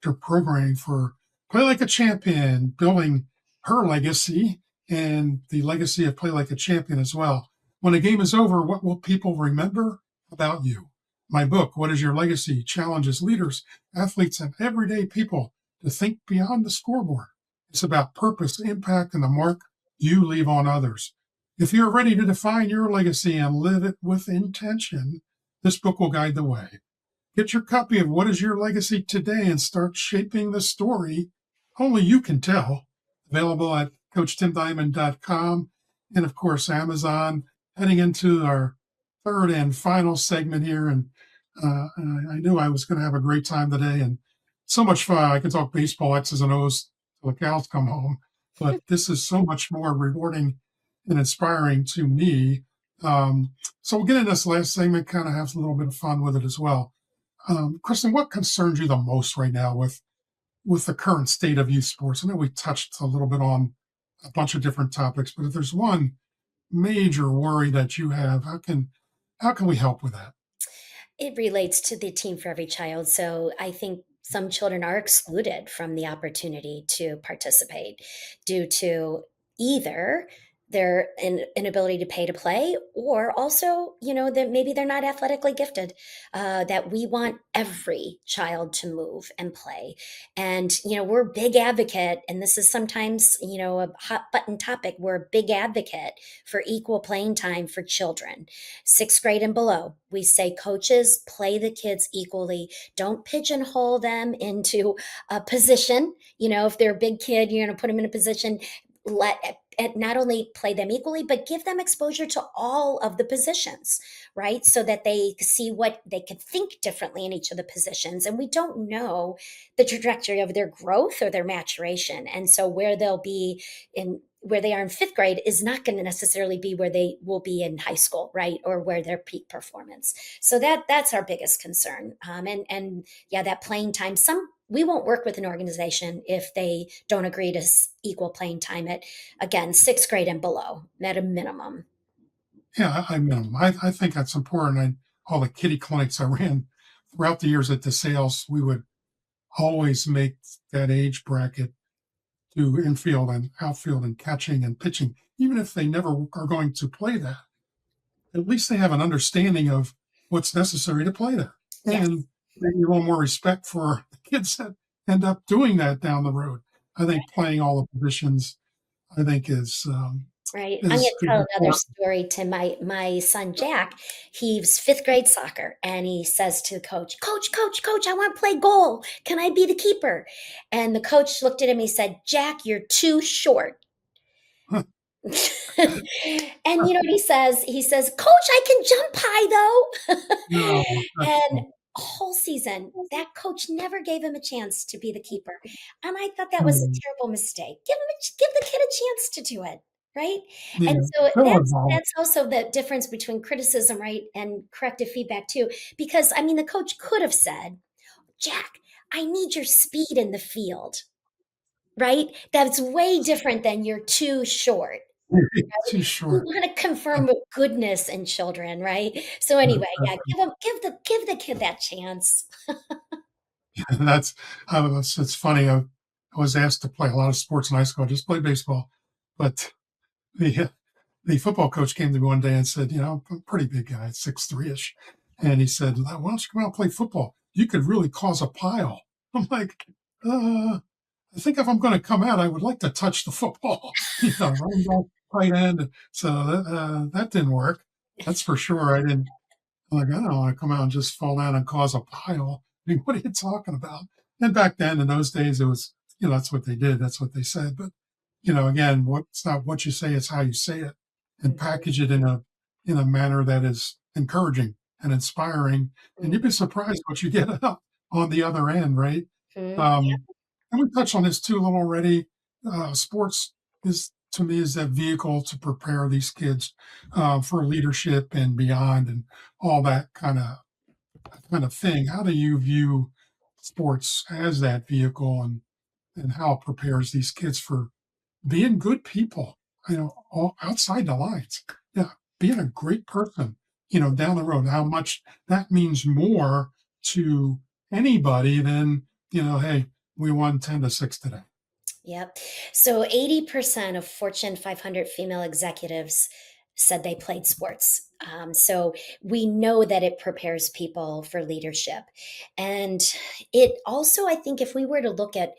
Director of Programming for Play Like a Champion, building her legacy and the legacy of Play Like a Champion as well. When the game is over, what will people remember about you? My book, What is Your Legacy? Challenges leaders, athletes, and everyday people to think beyond the scoreboard. It's about purpose, impact, and the mark you leave on others. If you're ready to define your legacy and live it with intention, this book will guide the way. Get your copy of What is Your Legacy today and start shaping the story only you can tell. Available at CoachTimDiamond.com and, of course, Amazon. Heading into our third and final segment here. And I knew I was going to have a great time today and so much fun. I could talk baseball, X's and O's till the cows come home. But this is so much more rewarding and inspiring to me. So we'll get into this last segment, kind of have a little bit of fun with it as well. Kristen, what concerns you the most right now with the current state of youth sports? I know we touched a little bit on a bunch of different topics, but if there's one major worry that you have, how can we help with that? It relates to the Team for Every Child. So I think some children are excluded from the opportunity to participate due to either their inability to pay to play, or also, that maybe they're not athletically gifted. That we want every child to move and play. And, we're a big advocate, and this is sometimes, a hot button topic. We're a big advocate for equal playing time for children, sixth grade and below. We say, coaches, play the kids equally. Don't pigeonhole them into a position. If they're a big kid, you're going to put them in a position. Let and not only play them equally, but give them exposure to all of the positions, right? So that they see what they could think differently in each of the positions. And we don't know the trajectory of their growth or their maturation. And so where they are in fifth grade is not going to necessarily be where they will be in high school, right? Or where their peak performance. So that's our biggest concern. And yeah, that playing time. Some we won't work with an organization if they don't agree to equal playing time at, again, sixth grade and below at a minimum. Yeah, I think that's important. All the kiddie clinics I ran throughout the years at DeSales, we would always make that age bracket to infield and outfield and catching and pitching, even if they never are going to play that. At least they have an understanding of what's necessary to play there, Yes. and maybe a little more respect for the kids that end up doing that down the road. I think playing all the positions, I think Right. I'm gonna is tell another important. story to my son Jack. He's 5th grade soccer, and he says to the coach, Coach, I want to play goal. Can I be the keeper?" And the coach looked at him, he said, "Jack, you're too short." And you know what he says? He says, "Coach, I can jump high though." No, that's And a whole season, that coach never gave him a chance to be the keeper. And I thought that was a mm, terrible mistake. Give the kid a chance to do it, right? yeah, And so they'll that's evolve. that's also the difference between criticism, right, and corrective feedback too. Because I mean, the coach could have said, "Jack, I need your speed in the field." Right? That's way different than "you're too short." Too We short. wanna confirm with goodness in children, right? So anyway, yeah, give the kid that chance. That's it's funny. I was asked to play a lot of sports in high school. I just played baseball, but the the football coach came to me one day and said, I'm a pretty big guy, 6'3" ish, and he said, "Why don't you come out and play football? You could really cause a pile." I'm like, I think if I'm going to come out, I would like to touch the football, running back, tight end. So that didn't work. That's for sure. I'm like, I don't want to come out and just fall down and cause a pile. I mean, what are you talking about? And back then, in those days, it was, that's what they did. That's what they said. But, again, it's not what you say, it's how you say it, and Mhm, package it in a manner that is encouraging and inspiring. And you'd be mhm, surprised what you get out on the other end, right? mhm. Um, and we touched on this too a little already. Sports to me, is that vehicle to prepare these kids for leadership and beyond, and all that kind of thing. How do you view sports as that vehicle, and how it prepares these kids for being good people, all outside the lines? Yeah, being a great person, down the road. How much that means more to anybody than, hey, we won 10-6 today. Yep. So 80% of Fortune 500 female executives said they played sports. So we know that it prepares people for leadership. And it also, I think, if we were to look at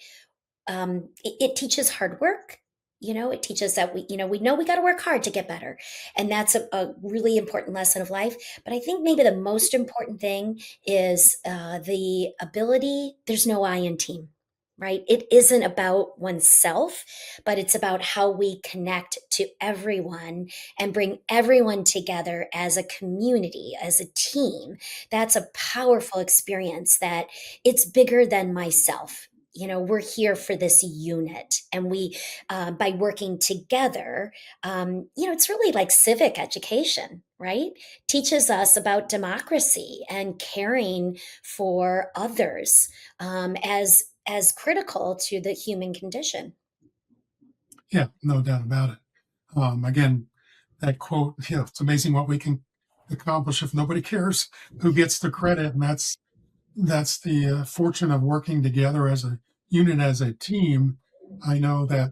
it teaches hard work. It teaches that we know we got to work hard to get better, and that's a really important lesson of life. But I think maybe the most important thing is the ability. There's no I in team, right? It isn't about oneself, but it's about how we connect to everyone and bring everyone together as a community, as a team. That's a powerful experience. That it's bigger than myself. We're here for this unit, and we by working together, it's really like civic education, right? Teaches us about democracy and caring for others, as critical to the human condition. Yeah, no doubt about it. Again, that quote, it's amazing what we can accomplish if nobody cares who gets the credit. And that's the fortune of working together as a unit, as a team. I know that,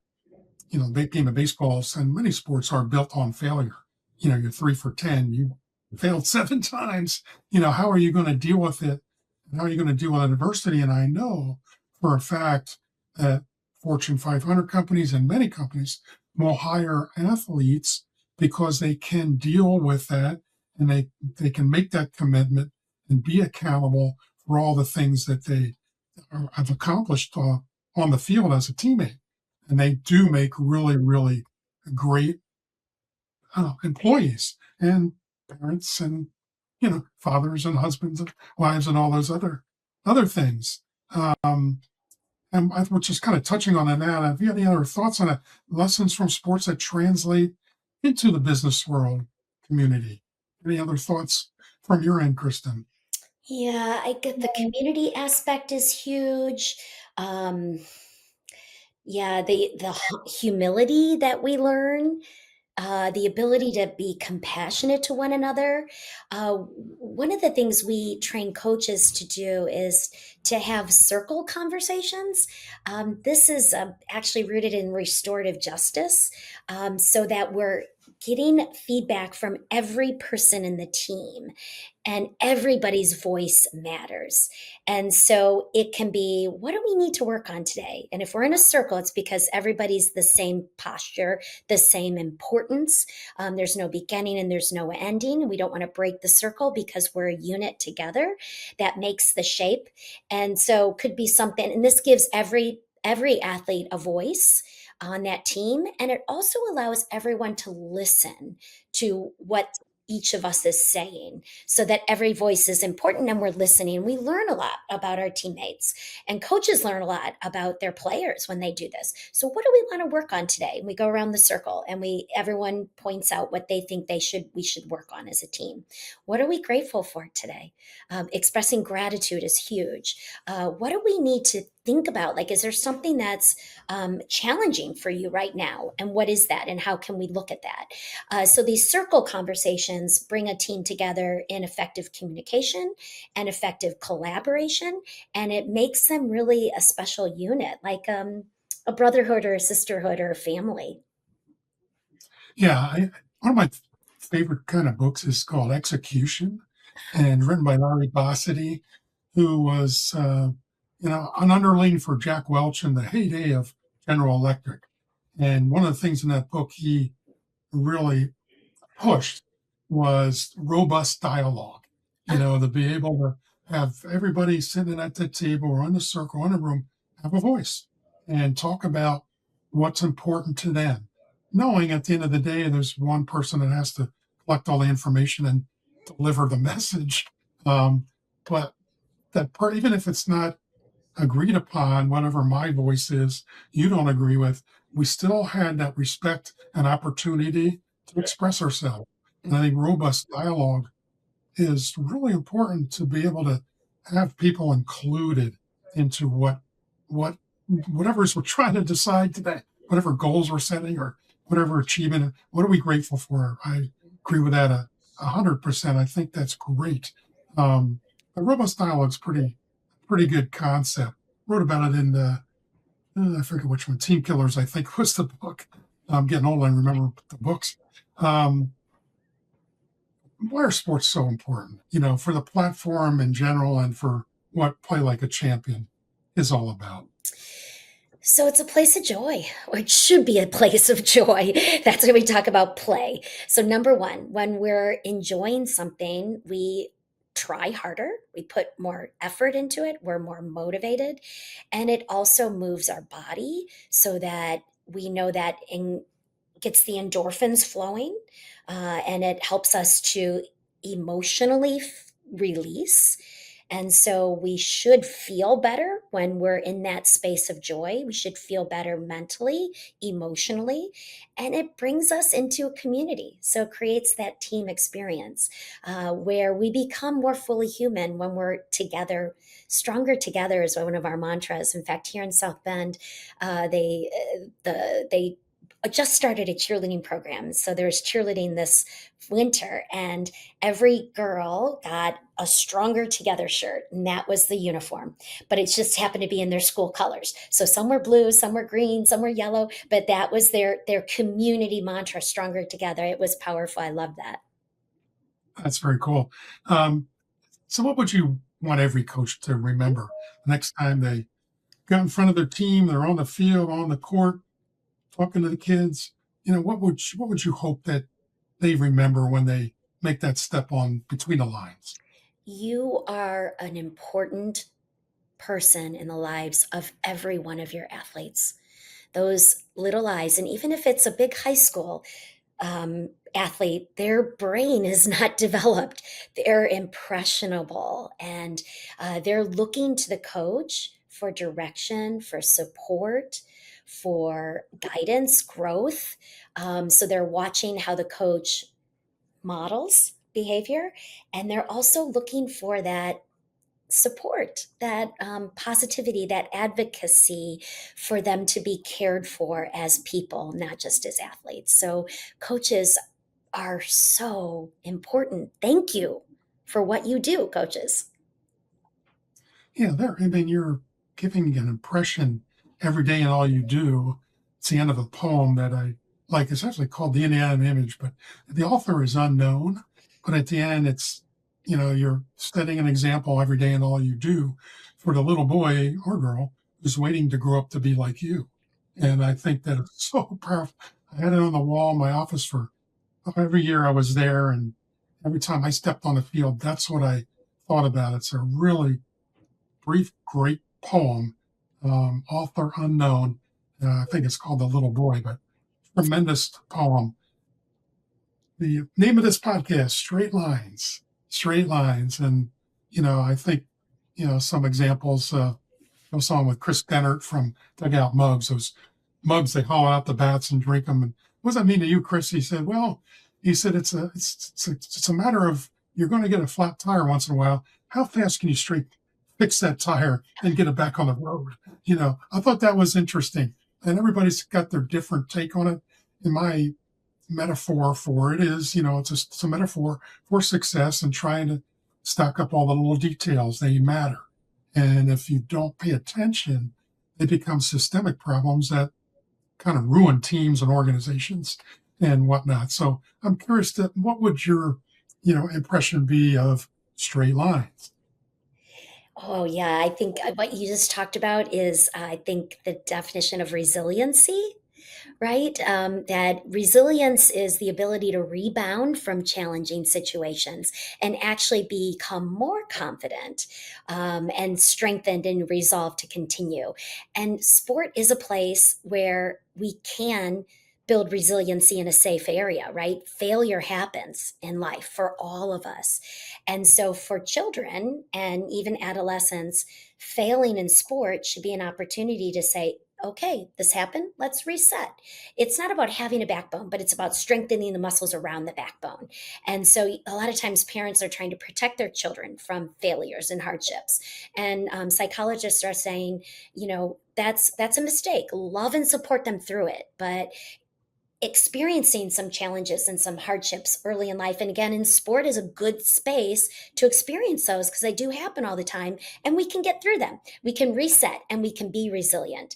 big game of baseballs and many sports are built on failure. You're 3 for 10, you failed 7 times. How are you going to deal with it? And how are you going to deal with adversity? And I know for a fact that Fortune 500 companies and many companies will hire athletes because they can deal with that, and they can make that commitment and be accountable for all the things that they have accomplished on the field as a teammate. And they do make really, really great employees and parents, and fathers and husbands and wives and all those other things. Um, and I was just kind of touching on that. Have you had any other thoughts on it? Lessons from sports that translate into the business world community? Any other thoughts from your end, Kristen? Yeah, I get the community aspect is huge. Um, yeah, the humility that we learn, the ability to be compassionate to one another. One of the things we train coaches to do is to have circle conversations. This is actually rooted in restorative justice, so that we're getting feedback from every person in the team, and everybody's voice matters. And so it can be, what do we need to work on today? And if we're in a circle, it's because everybody's the same posture, the same importance. There's no beginning and there's no ending. We don't want to break the circle because we're a unit together that makes the shape. And so could be something, and this gives every athlete a voice on that team, and it also allows everyone to listen to what each of us is saying, so that every voice is important and we're listening. We learn a lot about our teammates, and coaches learn a lot about their players when they do this. So what do we want to work on today? And we go around the circle and we everyone points out what they think we should work on as a team. What are we grateful for today? Expressing gratitude is huge. What do we need to think about? Like, is there something that's challenging for you right now? And what is that? And how can we look at that? So these circle conversations bring a team together in effective communication and effective collaboration, and it makes them really a special unit, like a brotherhood or a sisterhood or a family. Yeah, one of my favorite kind of books is called Execution, and written by Larry Bossidy, who was, an underling for Jack Welch in the heyday of General Electric. And one of the things in that book he really pushed was robust dialogue. To be able to have everybody sitting at the table or in the circle in a room have a voice and talk about what's important to them, knowing at the end of the day there's one person that has to collect all the information and deliver the message. Um, but that part, even if it's not agreed upon, whatever my voice is, you don't agree with, we still had that respect and opportunity to express ourselves. And I think robust dialogue is really important to be able to have people included into what whatever it is we're trying to decide today, whatever goals we're setting or whatever achievement. What are we grateful for? I agree with that 100%. I think that's great. But robust dialogue is pretty good concept. Wrote about it in the I forget which one, Team Killers, I think was the book. I'm getting old. I remember the books. Um, why are sports so important? For the platform in general and for what Play Like a Champion is all about. So it's a place of joy, or it should be a place of joy. That's when we talk about play. So, number one, when we're enjoying something, we try harder, we put more effort into it, we're more motivated, and it also moves our body so that we know that gets the endorphins flowing, and it helps us to emotionally release. And so we should feel better when we're in that space of joy. We should feel better mentally, emotionally, and it brings us into a community. So it creates that team experience where we become more fully human when we're together. Stronger together is one of our mantras. In fact, here in South Bend, they just started a cheerleading program. So there's cheerleading this winter, and every girl got a Stronger Together shirt, and that was the uniform. But it just happened to be in their school colors. So some were blue, some were green, some were yellow, but that was their community mantra, Stronger Together. It was powerful. I love that. That's very cool. Um, so, what would you want every coach to remember the next time they got in front of their team, they're on the field, on the court, talking to the kids? What would you hope that they remember when they make that step on between the lines? You are an important person in the lives of every one of your athletes. Those little eyes, and even if it's a big high school athlete, their brain is not developed. They're impressionable, and they're looking to the coach for direction, for support, for guidance, growth. So they're watching how the coach models behavior, and they're also looking for that. support, that positivity, that advocacy for them to be cared for as people, not just as athletes. So, coaches are so important. Thank you for what you do, coaches. Yeah, I mean, you're giving an impression every day in all you do. It's the end of a poem that I like. It's actually called The Indiana Image, but the author is unknown. But at the end, you're setting an example every day in all you do for the little boy or girl who's waiting to grow up to be like you. And I think that it's so powerful. I had it on the wall in my office for every year I was there. And every time I stepped on the field, that's what I thought about. It's a really brief, great poem, author unknown. I think it's called The Little Boy, but tremendous poem. The name of this podcast, Straight Lines, Straight Lines. And, I think, some examples goes on with Chris Dennert from Dugout Mugs, those mugs, they haul out the bats and drink them. And what does that mean to you, Chris? He said, well, it's a matter of you're going to get a flat tire once in a while. How fast can you fix that tire and get it back on the road? I thought that was interesting. And everybody's got their different take on it. In my metaphor for it is, it's a metaphor for success and trying to stock up all the little details. They matter. And if you don't pay attention, they become systemic problems that kind of ruin teams and organizations and whatnot. So I'm curious what would your, impression be of straight lines? Oh, yeah. I think what you just talked about is, I think, the definition of resiliency, right? That resilience is the ability to rebound from challenging situations and actually become more confident and strengthened and resolved to continue. And sport is a place where we can build resiliency in a safe area, right? Failure happens in life for all of us. And so for children and even adolescents, failing in sport should be an opportunity to say, okay, this happened. Let's reset. It's not about having a backbone, but it's about strengthening the muscles around the backbone. And so a lot of times parents are trying to protect their children from failures and hardships. And psychologists are saying, that's a mistake. Love and support them through it. But experiencing some challenges and some hardships early in life. And again, in sport is a good space to experience those because they do happen all the time and we can get through them. We can reset and we can be resilient.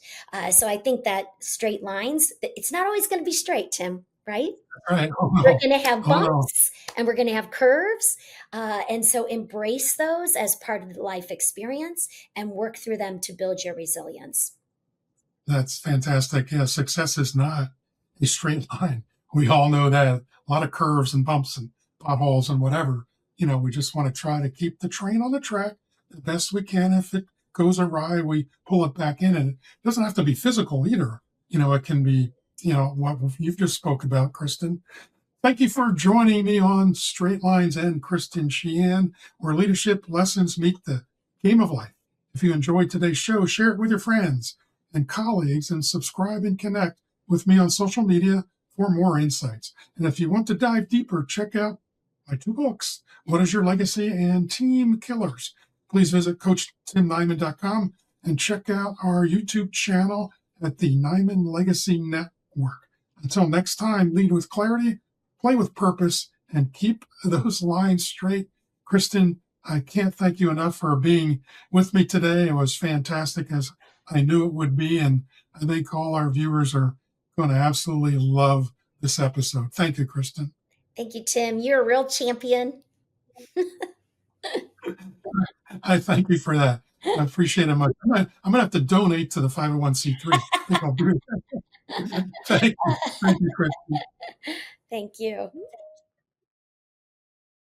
So I think that straight lines, it's not always going to be straight, Tim, right? Right. Oh, We're no. going to have Oh, no. bumps and we're going to have curves. And so embrace those as part of the life experience and work through them to build your resilience. That's fantastic. Yeah, success is not a straight line. We all know that. A lot of curves and bumps and potholes and whatever. We just want to try to keep the train on the track the best we can. If it goes awry, we pull it back in. And it doesn't have to be physical either. It can be, what you've just spoke about, Kristin. Thank you for joining me on Straight Lines and Kristin Sheehan, where leadership lessons meet the game of life. If you enjoyed today's show, share it with your friends and colleagues and subscribe and connect with me on social media for more insights. And if you want to dive deeper, check out my two books, What is Your Legacy and Team Killers. Please visit CoachTimNeiman.com and check out our YouTube channel at the Neiman Legacy Network. Until next time, lead with clarity, play with purpose, and keep those lines straight. Kristin, I can't thank you enough for being with me today. It was fantastic, as I knew it would be, and I think all our viewers are going to absolutely love this episode. Thank you, Kristin. Thank you, Tim. You're a real champion. I thank you for that. I appreciate it much. I'm going to have to donate to the 501c3. I think I'll do that. Thank you. Thank you, Kristin. Thank you.